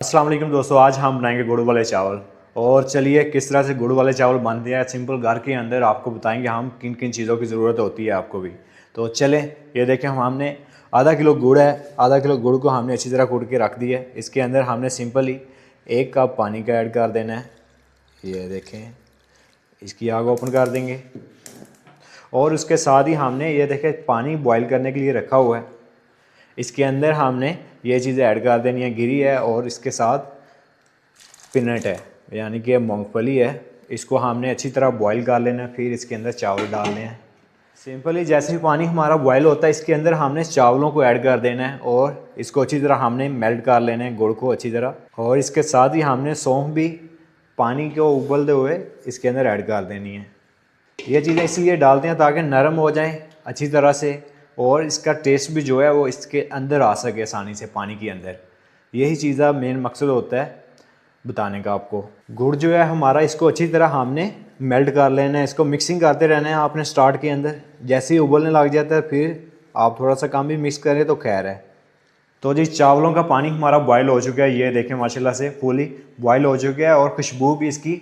अस्सलाम वालेकुम दोस्तों, आज हम बनाएंगे गुड़ वाले चावल। और चलिए किस तरह से गुड़ वाले चावल बनते हैं सिंपल घर के अंदर आपको बताएंगे हम किन किन चीज़ों की ज़रूरत होती है आपको भी। तो चलें, ये देखें हमने आधा किलो गुड़ है। आधा किलो गुड़ को हमने अच्छी तरह कूट के रख दिया है। इसके अंदर हमने सिंपल ही 1 कप पानी का ऐड कर देना है। ये देखें, इसकी आग ओपन कर देंगे और उसके साथ ही हमने ये देखें पानी बॉयल करने के लिए रखा हुआ है। इसके अंदर हमने ये चीज़ें ऐड कर देनी है। गिरी है और इसके साथ पिनट है, यानी कि मूंगफली है। इसको हमने अच्छी तरह बॉईल कर लेना है, फिर इसके अंदर चावल डालने हैं। सिंपली जैसे ही पानी हमारा बॉयल होता है, इसके अंदर हमने चावलों को ऐड कर देना है और इसको अच्छी तरह हमने मेल्ट कर लेना है, गुड़ को अच्छी तरह। और इसके साथ ही हमने सौंफ भी पानी को उबलते हुए इसके अंदर ऐड कर देनी है। ये चीज़ें इसलिए डालते हैं ताकि नरम हो जाएं अच्छी तरह से और इसका टेस्ट भी जो है वो इसके अंदर आ सके आसानी से पानी के अंदर। यही चीज़ का मेन मकसद होता है बताने का आपको। गुड़ जो है हमारा, इसको अच्छी तरह हमने मेल्ट कर लेना है। इसको मिक्सिंग करते रहना है आपने स्टार्ट के अंदर। जैसे ही उबलने लग जाता है फिर आप थोड़ा सा कम भी मिक्स करें तो खैर है। तो जी चावलों का पानी हमारा बॉयल हो चुका है। ये देखें माशाल्लाह से फुली बॉयल हो चुका है और खुशबू भी इसकी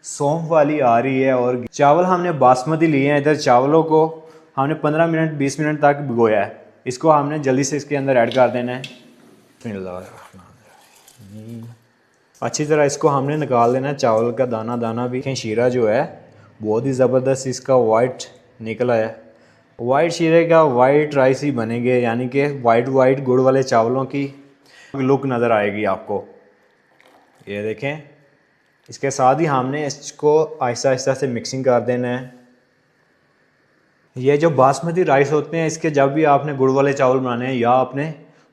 सौंफ वाली आ रही है। और चावल हमने बासमती लिए हैं। इधर चावलों को हमने 15 मिनट 20 मिनट तक भिगोया है। इसको हमने जल्दी से इसके अंदर ऐड कर देना है। अच्छी तरह इसको हमने निकाल देना है। चावल का दाना दाना भी, शीरा जो है बहुत ही ज़बरदस्त इसका वाइट निकल आया। वाइट शीरे का वाइट राइस ही बनेंगे, यानी कि वाइट गुड़ वाले चावलों की लुक नज़र आएगी आपको। ये देखें, इसके साथ ही हमने इसको आहिस्ता आहिस्ता से मिक्सिंग कर देना है। ये जो बासमती राइस होते हैं, इसके जब भी आपने गुड़ वाले चावल बनाने हैं या आपने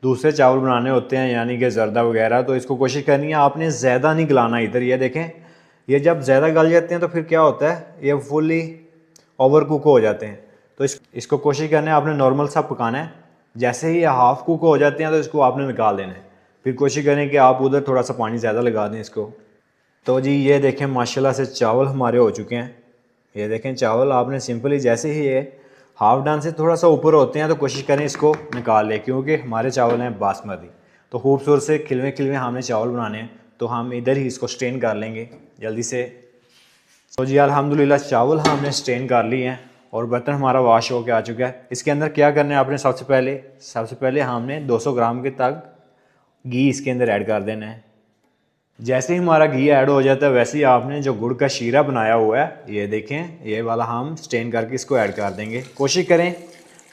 दूसरे चावल बनाने होते हैं यानी कि जर्दा वगैरह, तो इसको कोशिश करनी है आपने ज़्यादा नहीं गलाना इधर। ये देखें, ये जब ज़्यादा गल जाते हैं तो फिर क्या होता है, ये फुली ओवर कुक हो जाते हैं। तो इसको कोशिश करना है आपने नॉर्मल सा पकाना है। जैसे ही ये हाफ़ कुक हो जाते हैं तो इसको आपने निकाल देना है। फिर कोशिश करें कि आप उधर थोड़ा सा पानी ज़्यादा लगा दें इसको। तो जी ये देखें माशाल्लाह से चावल हमारे हो चुके हैं। ये देखें चावल आपने सिंपली जैसे ही ये हाफ डन से थोड़ा सा ऊपर होते हैं तो कोशिश करें इसको निकाल लें, क्योंकि हमारे चावल हैं बासमती। तो खूबसूरत से खिलवे खिलवे हमने चावल बनाने हैं, तो हम इधर ही इसको स्ट्रेन कर लेंगे जल्दी से। तो जी अल्हम्दुलिल्लाह चावल हमने स्ट्रेन कर लिए हैं और बर्तन हमारा वॉश होकर आ चुका है। इसके अंदर क्या करना है आपने, सबसे पहले हमने 200 ग्राम के तक घी इसके अंदर ऐड कर देना है। जैसे ही हमारा घी ऐड हो जाता है वैसे ही आपने जो गुड़ का शीरा बनाया हुआ है, ये देखें ये वाला हम स्ट्रेन करके इसको ऐड कर देंगे। कोशिश करें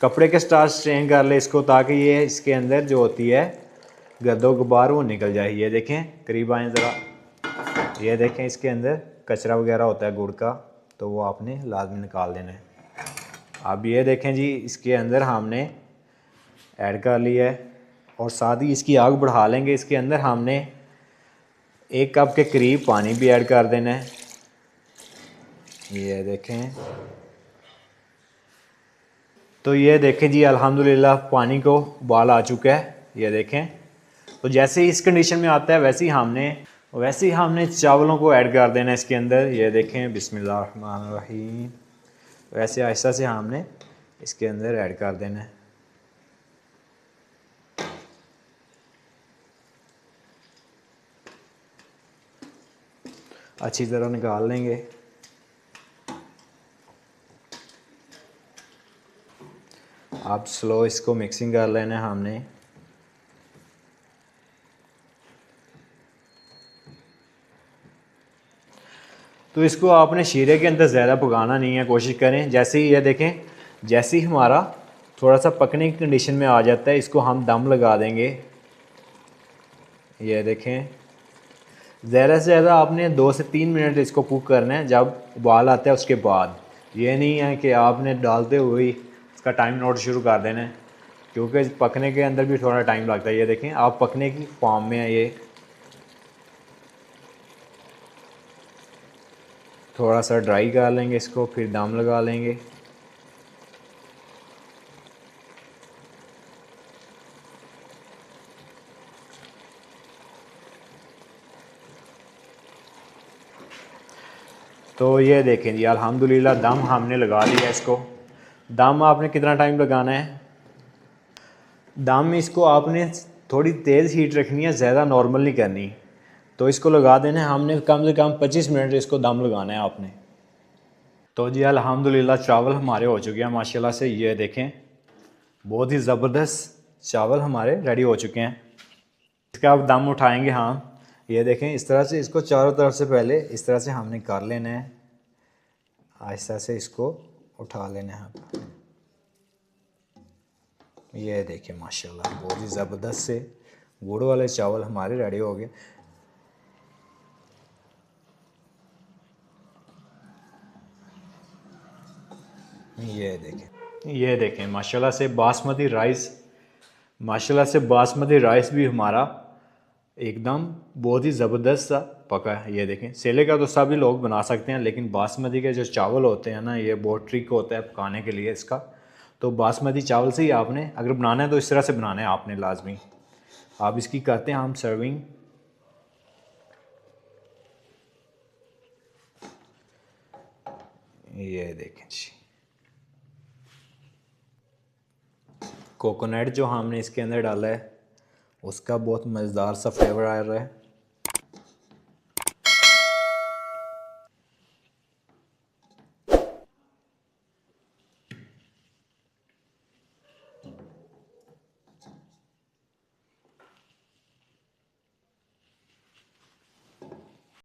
कपड़े के साथ स्ट्रेन कर ले इसको, ताकि ये इसके अंदर जो होती है गर्दो गुबार वो निकल जाए। ये देखें, करीब आएँ ज़रा। ये देखें इसके अंदर कचरा वगैरह होता है गुड़ का, तो वो आपने लाजमी निकाल देना है। अब ये देखें जी, इसके अंदर हमने ऐड कर लिया है और साथ ही इसकी आग बढ़ा लेंगे। इसके अंदर हमने 1 कप के करीब पानी भी ऐड कर देना है। ये देखें, तो ये देखें जी अल्हम्दुलिल्लाह पानी को उबाल आ चुका है। ये देखें, तो जैसे ही इस कंडीशन में आता है वैसे ही हमने चावलों को ऐड कर देना है इसके अंदर। ये देखें, बिस्मिल्लाहिर्रहमानिर्रहीम। वैसे आहिस्ता से हमने इसके अंदर ऐड कर देना है। अच्छी तरह निकाल लेंगे। आप स्लो इसको मिक्सिंग कर लेना है हमने। तो इसको आपने शीरे के अंदर ज़्यादा पकाना नहीं है। कोशिश करें जैसे ही ये देखें, जैसे ही हमारा थोड़ा सा पकने की कंडीशन में आ जाता है, इसको हम दम लगा देंगे। ये देखें, ज़्यादा से ज़्यादा आपने 2 से 3 मिनट इसको कुक करना है। जब उबाल आता है उसके बाद, ये नहीं है कि आपने डालते हुए ही इसका टाइम नोट शुरू कर देना है, क्योंकि पकने के अंदर भी थोड़ा टाइम लगता है। ये देखें, आप पकने की फॉर्म में है। ये थोड़ा सा ड्राई कर लेंगे इसको, फिर दम लगा लेंगे। तो ये देखें जी अल्हम्दुलिल्लाह दम हमने लगा लिया इसको। दम आपने कितना टाइम लगाना है, दम इसको आपने थोड़ी तेज़ हीट रखनी है, ज़्यादा नॉर्मल नहीं करनी। तो इसको लगा देना है हमने, कम से कम 25 मिनट इसको दम लगाना है आपने। तो जी अल्हम्दुलिल्लाह चावल हमारे हो चुके हैं माशाल्लाह से। ये देखें बहुत ही ज़बरदस्त चावल हमारे रेडी हो चुके हैं। इसका अब दम उठाएंगे हम। ये देखें इस तरह से इसको चारों तरफ से पहले इस तरह से हमने कर लेना है, आहिस्ता से इसको उठा लेना है हम। ये देखें माशाल्लाह बहुत ही ज़बरदस्त से गुड़ वाले चावल हमारे रेडी हो गए। ये देखें माशाल्लाह से बासमती राइस, माशाल्लाह से बासमती राइस भी हमारा एकदम बहुत ही ज़बरदस्त सा पका है। ये देखें सेले का तो सभी लोग बना सकते हैं, लेकिन बासमती के जो चावल होते हैं ना, ये बहुत ट्रिक होता है पकाने के लिए इसका। तो बासमती चावल से ही आपने अगर बनाना है तो इस तरह से बनाना है आपने लाजमी। आप इसकी करते हैं हम सर्विंग। ये देखें जी कोकोनट जो हमने इसके अंदर डाला है उसका बहुत मज़ेदार सा फ्लेवर आ रहा है।